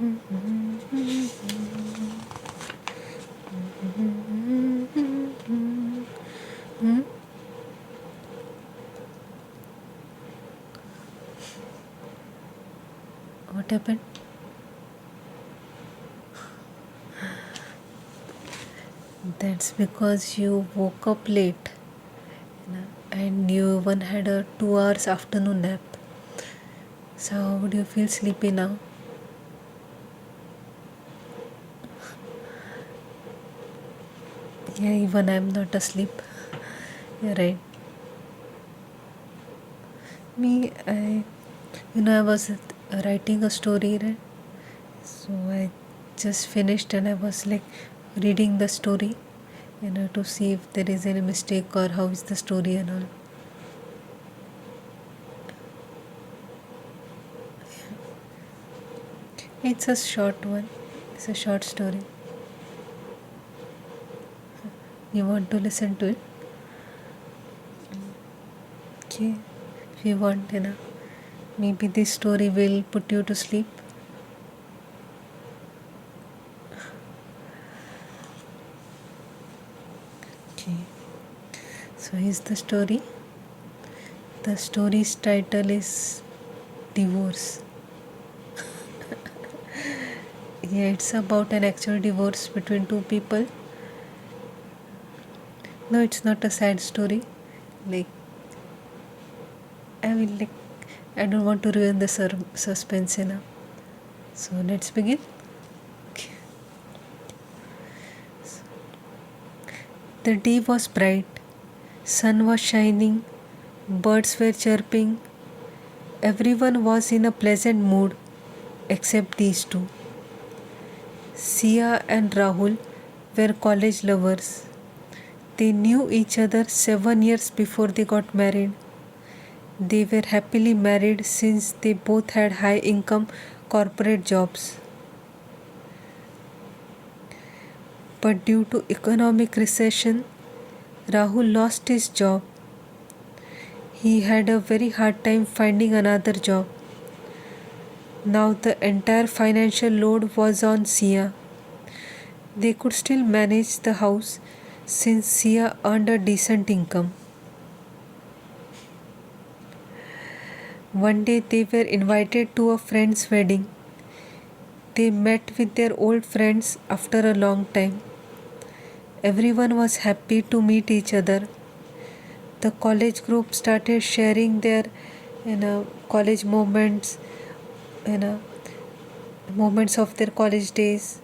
What happened? That's because you woke up late, and you even had a 2 hours afternoon nap. So how would you feel sleepy now? Yeah, even I'm not asleep. You're right. I was writing a story, right? So I just finished and I was like reading the story, to see if there is any mistake or how is the story and all. It's a short one. It's a short story. You want to listen to it? Okay. If you want, maybe this story will put you to sleep. Okay. So here's the story. The story's title is Divorce. Yeah, it's about an actual divorce between two people. No, it's not a sad story. Like, I don't want to ruin the suspense, So let's begin. Okay. The day was bright, sun was shining, birds were chirping. Everyone was in a pleasant mood except these two. Sia and Rahul were college lovers. They knew each other 7 years before they got married. They were happily married since they both had high income corporate jobs. But due to economic recession, Rahul lost his job. He had a very hard time finding another job. Now the entire financial load was on Sia. They could still manage the house since Sia earned a decent income. One day they were invited to a friend's wedding. They met with their old friends after a long time. Everyone was happy to meet each other. The college group started sharing their college moments, moments of their college days.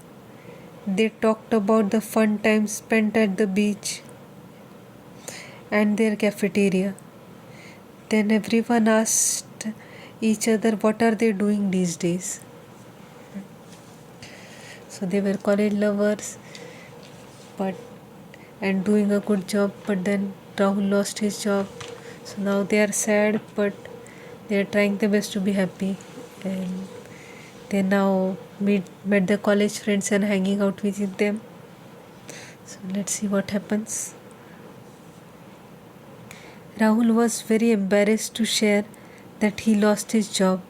They talked about the fun times spent at the beach and their cafeteria. Then everyone asked each other what are they doing these days. So they were college lovers and doing a good job, but then Rahul lost his job. So now they are sad, but they are trying their best to be happy. And they now met their college friends and hanging out with them. So let's see what happens. Rahul was very embarrassed to share that he lost his job.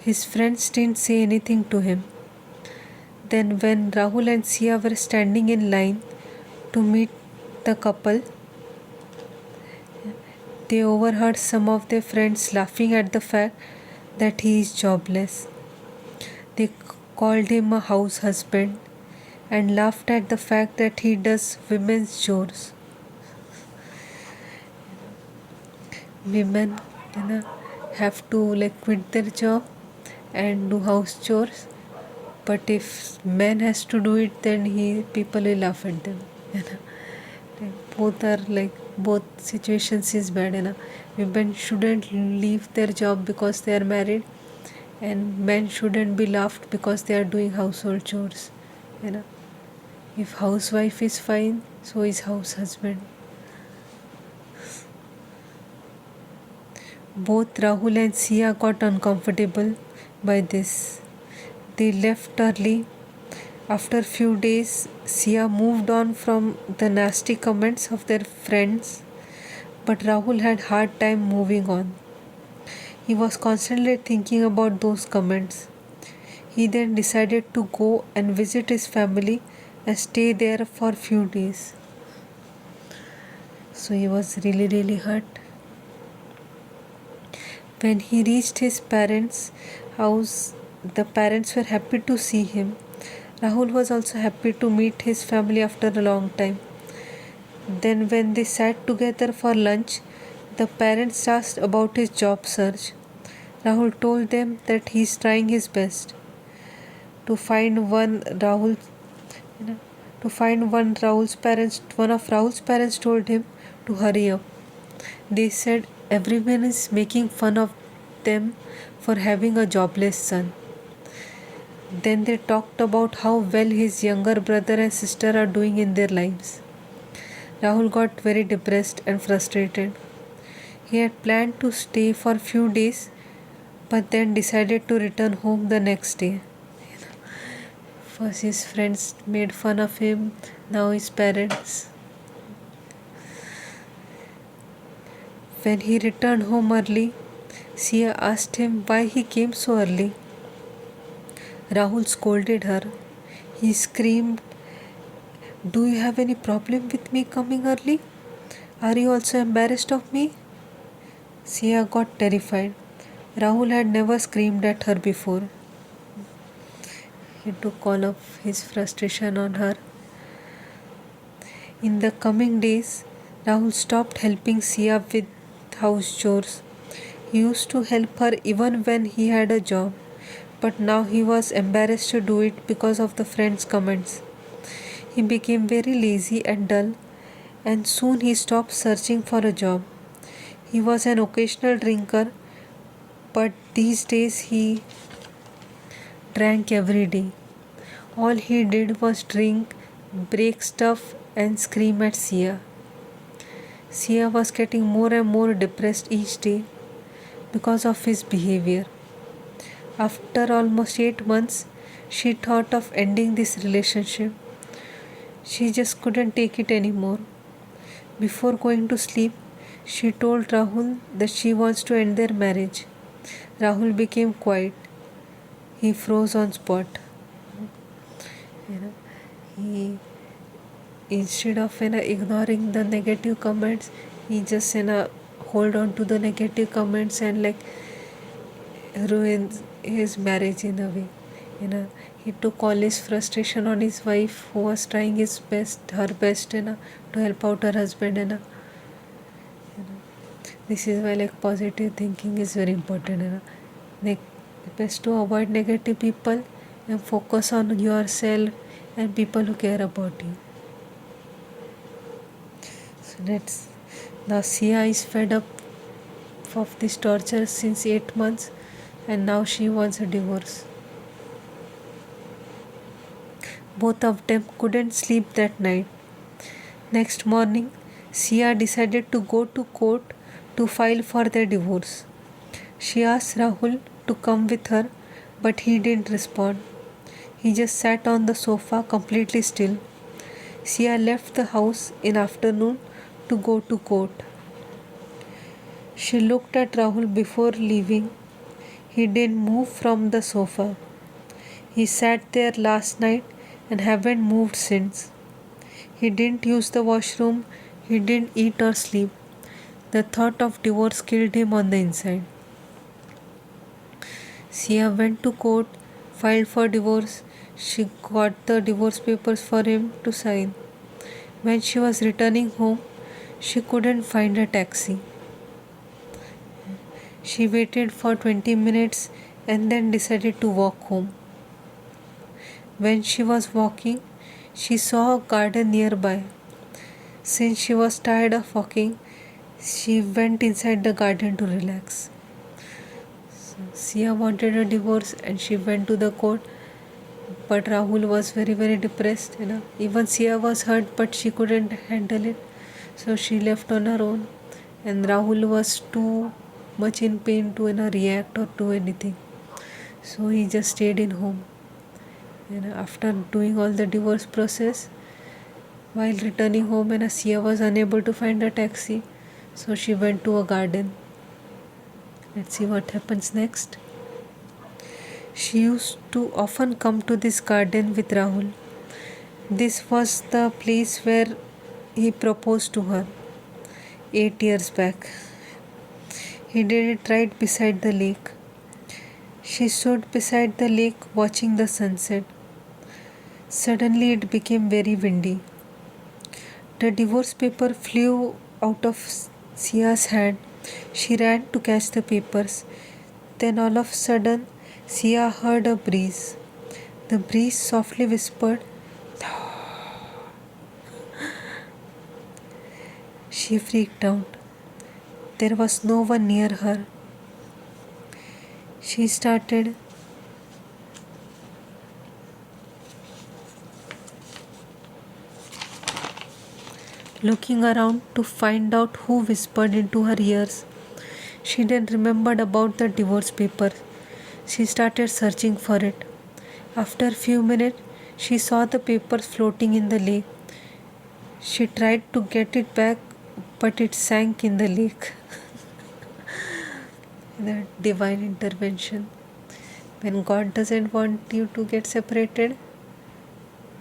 His friends didn't say anything to him. Then when Rahul and Sia were standing in line to meet the couple, they overheard some of their friends laughing at the fact that he is jobless. They called him a house husband and laughed at the fact that he does women's chores. Women have to quit their job and do house chores, but if men has to do it, then people will laugh at them. Both situations is bad. Women shouldn't leave their job because they are married, and men shouldn't be laughed because they are doing household chores. If housewife is fine, so is house husband. Both Rahul and Sia got uncomfortable by this. They left early. After a few days, Sia moved on from the nasty comments of their friends, but Rahul had hard time moving on. He was constantly thinking about those comments. He then decided to go and visit his family and stay there for few days. So he was really hurt. When he reached his parents' house, the parents were happy to see him. Rahul was also happy to meet his family after a long time. Then, when they sat together for lunch, the parents asked about his job search. Rahul told them that he is trying his best to find one. One of Rahul's parents told him to hurry up. They said everyone is making fun of them for having a jobless son. Then they talked about how well his younger brother and sister are doing in their lives. Rahul got very depressed and frustrated. He had planned to stay for a few days but then decided to return home the next day. First his friends made fun of him, now his parents. When he returned home early, Sia asked him why he came so early. Rahul scolded her. He screamed, "Do you have any problem with me coming early? Are you also embarrassed of me?" Sia got terrified. Rahul had never screamed at her before. He took all of his frustration on her. In the coming days, Rahul stopped helping Sia with house chores. He used to help her even when he had a job, but now he was embarrassed to do it because of the friends' comments. He became very lazy and dull, and soon he stopped searching for a job. He was an occasional drinker, but these days he drank every day. All he did was drink, break stuff, and scream at Sia. Sia was getting more and more depressed each day because of his behavior. After almost 8 months, she thought of ending this relationship. She just couldn't take it anymore. Before going to sleep, she told Rahul that she wants to end their marriage. Rahul became quiet. He froze on spot. He instead of ignoring the negative comments, he just hold on to the negative comments and ruins his marriage in a way. He took all his frustration on his wife, who was trying her best to help out her husband. This is why positive thinking is very important. Best to avoid negative people and focus on yourself and people who care about you. So now Sia is fed up of this torture since 8 months, and now she wants a divorce. Both of them couldn't sleep that night. Next morning, Sia decided to go to court to file for their divorce. She asked Rahul to come with her, but he didn't respond. He just sat on the sofa completely still. Sia left the house in afternoon to go to court. She looked at Rahul before leaving. He didn't move from the sofa. He sat there last night and haven't moved since. He didn't use the washroom. He didn't eat or sleep. The thought of divorce killed him on the inside. Sia went to court, filed for divorce. She got the divorce papers for him to sign. When she was returning home, she couldn't find a taxi. She waited for 20 minutes and then decided to walk home. When she was walking, she saw a garden nearby. Since she was tired of walking, she went inside the garden to relax. So Sia wanted a divorce and she went to the court, but Rahul was very depressed. Even Sia was hurt, but she couldn't handle it. So she left on her own, and Rahul was too much in pain to react or do anything. So he just stayed in home. After doing all the divorce process, while returning home, Sia was unable to find a taxi. So she went to a garden. Let's see what happens next. She used to often come to this garden with Rahul. This was the place where he proposed to her 8 years back. He did it right beside the lake. She stood beside the lake watching the sunset. Suddenly it became very windy. The divorce paper flew out of Sia's hand. She ran to catch the papers. Then all of a sudden, Sia heard a breeze. The breeze softly whispered. She freaked out. There was no one near her. She started looking around to find out who whispered into her ears. She then remembered about the divorce paper. She started searching for it. After a few minutes, she saw the papers floating in the lake. She tried to get it back, but it sank in the lake. The divine intervention. When God doesn't want you to get separated,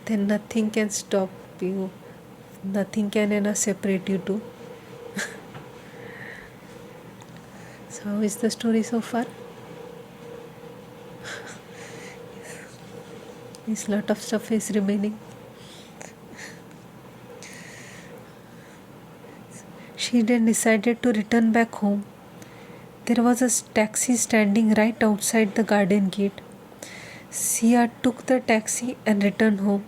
then nothing can stop you. Nothing can separate you too. So how is the story so far? This lot of stuff is remaining. She then decided to return back home. There was a taxi standing right outside the garden gate. Sia took the taxi and returned home.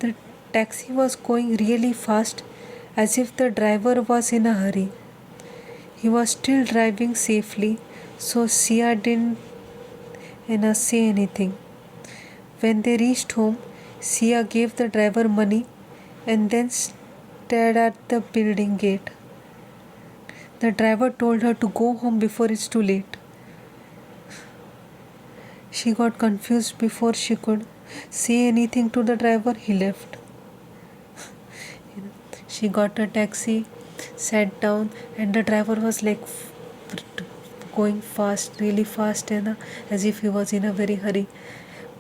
The taxi was going really fast, as if the driver was in a hurry. He was still driving safely, so Sia didn't say anything. When they reached home, Sia gave the driver money and then stared at the building gate. The driver told her to go home before it's too late. She got confused before she could say anything to the driver. He left. She got a taxi, sat down, and the driver was like going fast, really fast, as if he was in a very hurry.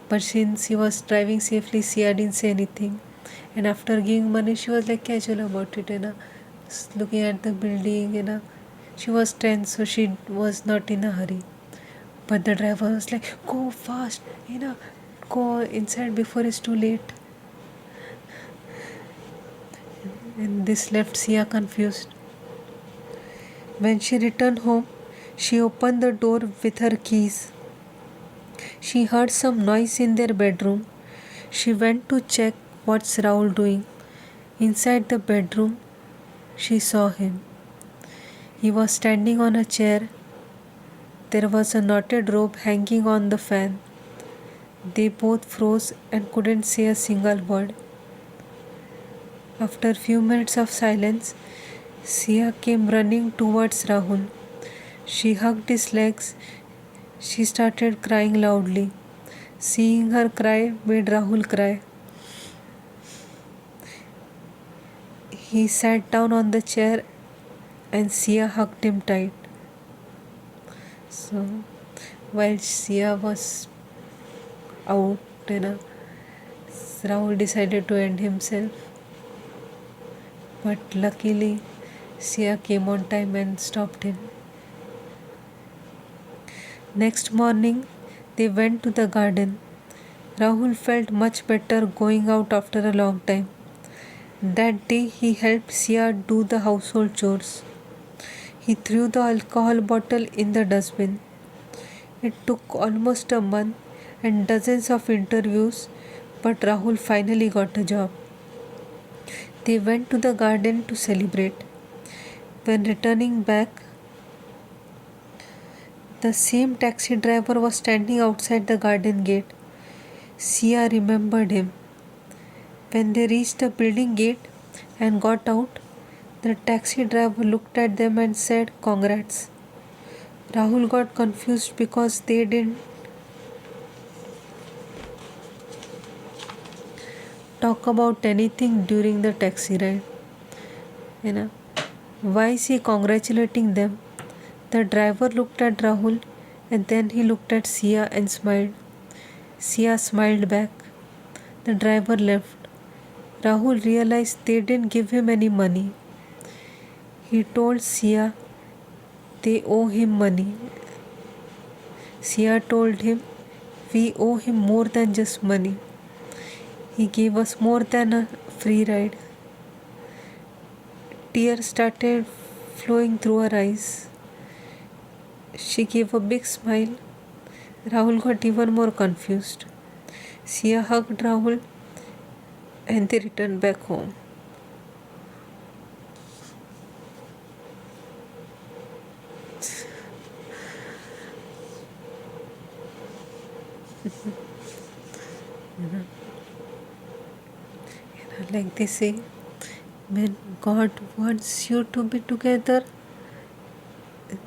But since he was driving safely, Sia didn't say anything. And after giving money, she was like casual about it, looking at the building, She was tense, so she was not in a hurry. But the driver was like, go fast, go inside before it's too late. And this left Sia confused. When she returned home, she opened the door with her keys. She heard some noise in their bedroom. She went to check what's Rahul doing. Inside the bedroom, she saw him. He was standing on a chair. There was a knotted rope hanging on the fan. They both froze and couldn't say a single word. After a few minutes of silence, Sia came running towards Rahul. She hugged his legs. She started crying loudly. Seeing her cry made Rahul cry. He sat down on the chair and Sia hugged him tight. So, while Sia was out, Rahul decided to end himself. But luckily, Sia came on time and stopped him. Next morning, they went to the garden. Rahul felt much better going out after a long time. That day, he helped Sia do the household chores. He threw the alcohol bottle in the dustbin. It took almost a month and dozens of interviews, but Rahul finally got a job. They went to the garden to celebrate. When returning back, the same taxi driver was standing outside the garden gate. Sia remembered him. When they reached the building gate and got out, the taxi driver looked at them and said, "Congrats." Rahul got confused because they didn't talk about anything during the taxi ride. Why is he congratulating them? The driver looked at Rahul, And then he looked at Sia and smiled. Sia smiled back. The driver left. Rahul realized they didn't give him any money. He told Sia they owe him money. Sia told him we owe him more than just money. He gave us more than a free ride. Tears started flowing through her eyes. She gave a big smile. Rahul got even more confused. Sia hugged Rahul and they returned back home. Like they say, when God wants you to be together,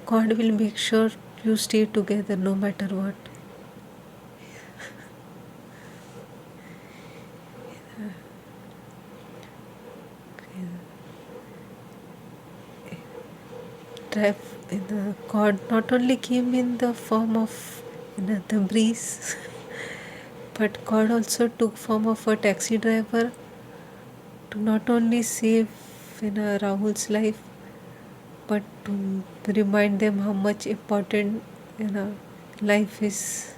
God will make sure you stay together no matter what. God not only came in the form of the breeze, but God also took form of a taxi driver to not only save Rahul's life, but to remind them how much important life is.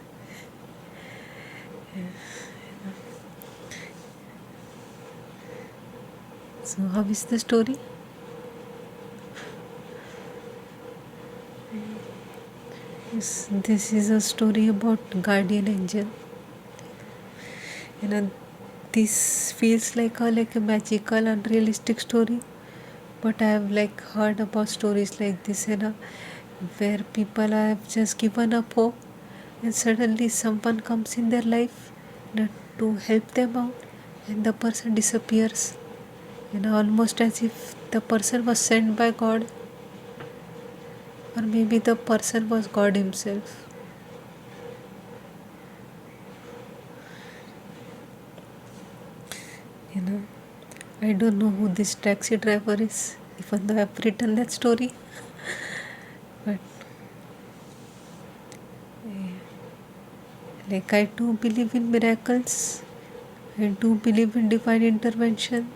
So how is the story? This is a story about guardian angel. This feels like a magical, unrealistic story. But I have heard about stories like this, where people have just given up hope, and suddenly someone comes in their life to help them out, and the person disappears. Almost as if the person was sent by God, or maybe the person was God himself. I don't know who this taxi driver is, even though I've written that story. But I do believe in miracles. I do believe in divine intervention.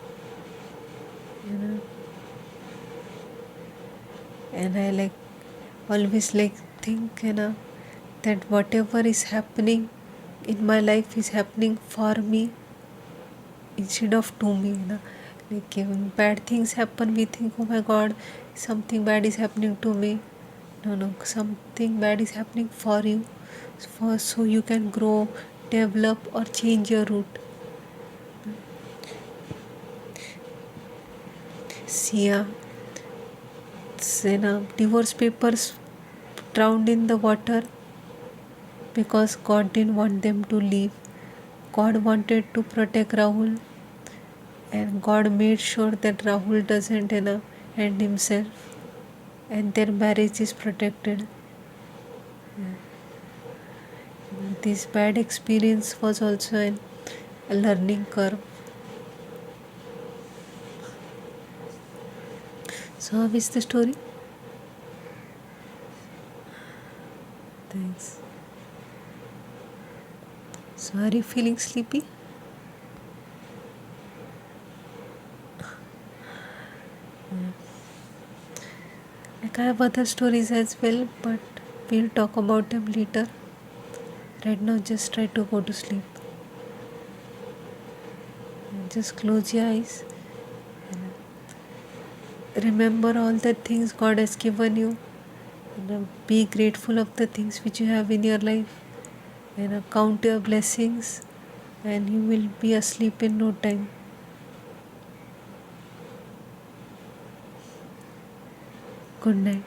And I always think that whatever is happening in my life is happening for me instead of to me. When bad things happen, we think, oh my God, something bad is happening to me. No, something bad is happening for you, so you can grow, develop, or change your route. Sia, divorce papers drowned in the water because God didn't want them to leave. God wanted to protect Rahul, and God made sure that Rahul doesn't end himself, and their marriage is protected. This bad experience was also a learning curve. So how is the story? Thanks. So are you feeling sleepy? I have other stories as well, but we'll talk about them later. Right now, just try to go to sleep. Just close your eyes. Remember all the things God has given you. Be grateful of the things which you have in your life. Count your blessings, and you will be asleep in no time. Good night.